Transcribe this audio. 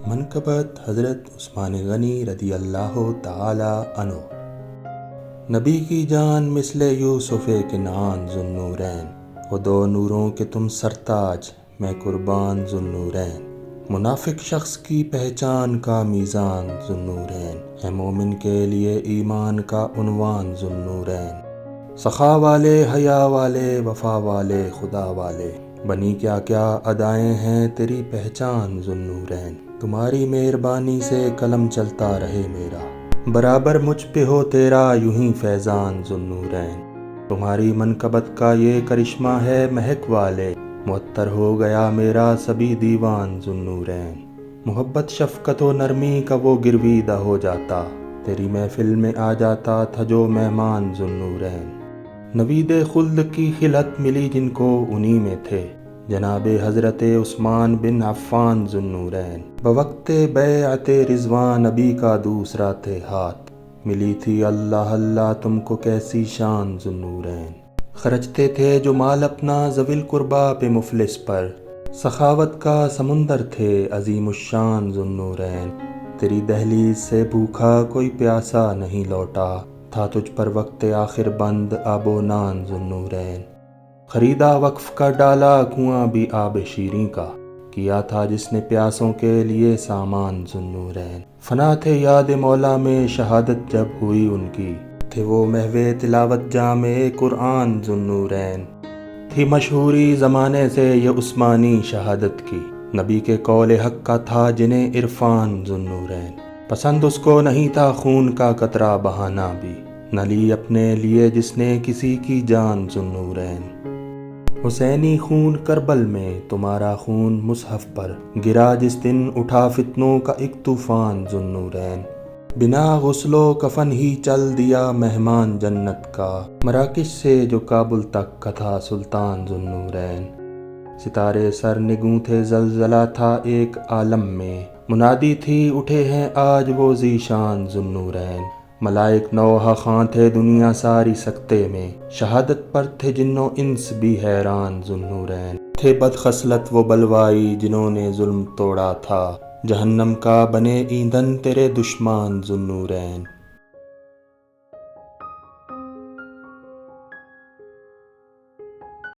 منقبت حضرت عثمان غنی رضی اللہ تعالی عنہ۔ نبی کی جان مثل یوسف کنعان ذوالنورین، وہ دو نوروں کے تم سرتاج، میں قربان ذوالنورین۔ منافق شخص کی پہچان کا میزان ذوالنورین، ہے مومن کے لیے ایمان کا عنوان ذوالنورین۔ سخا والے، حیا والے، وفا والے، خدا والے، بنی کیا کیا ادائیں ہیں تیری پہچان ذوالنورین۔ تمہاری مہربانی سے قلم چلتا رہے میرا، برابر مجھ پہ ہو تیرا یوں ہی فیضان ذوالنورین۔ تمہاری منقبت کا یہ کرشمہ ہے مہک والے، معطر ہو گیا میرا سبھی دیوان ذوالنورین۔ محبت شفقت و نرمی کا وہ گرویدہ ہو جاتا، تیری محفل میں آ جاتا تھا جو مہمان ذوالنورین۔ نوید خلد کی خلعت ملی جن کو انہی میں تھے، جناب حضرت عثمان بن عفان ذوالنورین۔ بوقت بیعت رضوان نبی کا دوسرا تھے ہاتھ، ملی تھی اللہ اللہ تم کو کیسی شان ذوالنورین۔ خرچتے تھے جو مال اپنا ذوی القربا پہ مفلس پر، سخاوت کا سمندر تھے عظیم الشان ذوالنورین۔ تیری دہلیز سے بھوکا کوئی پیاسا نہیں لوٹا، تھا تجھ پر وقت آخر بند آب و نان ذوالنورین۔ خریدا وقف کا ڈالا کنواں بھی آب شیریں کا، کیا تھا جس نے پیاسوں کے لیے سامان ذوالنورین۔ فنا تھے یاد مولا میں شہادت جب ہوئی ان کی، تھے وہ محو تلاوت جامع قرآن ذوالنورین۔ تھی مشہوری زمانے سے یہ عثمانی شہادت کی، نبی کے قول حق کا تھا جنہیں عرفان ذوالنورین۔ پسند اس کو نہیں تھا خون کا قطرہ بہانا بھی، نہ لی اپنے لیے جس نے کسی کی جان ذوالنورین۔ حسینی خون کربل میں تمہارا خون مصحف پر گرا جس دن اٹھا فتنوں کا ایک طوفان ذوالنورین۔ بنا غسل و کفن ہی چل دیا مہمان جنت کا، مراکش سے جو کابل تک کا تھا سلطان ذوالنورین۔ ستارے سر نگوں تھے زلزلہ تھا ایک عالم میں، منادی تھی اٹھے ہیں آج وہ ذیشان ذوالنورین۔ ملائک نوحہ خواں تھے دنیا ساری سکتے میں، شہادت پر تھے جن و انس بھی حیران ذوالنورین۔ تھے بد خصلت وہ بلوائی جنہوں نے ظلم توڑا تھا، جہنم کا بنے ایندھن تیرے دشمن ذوالنورین۔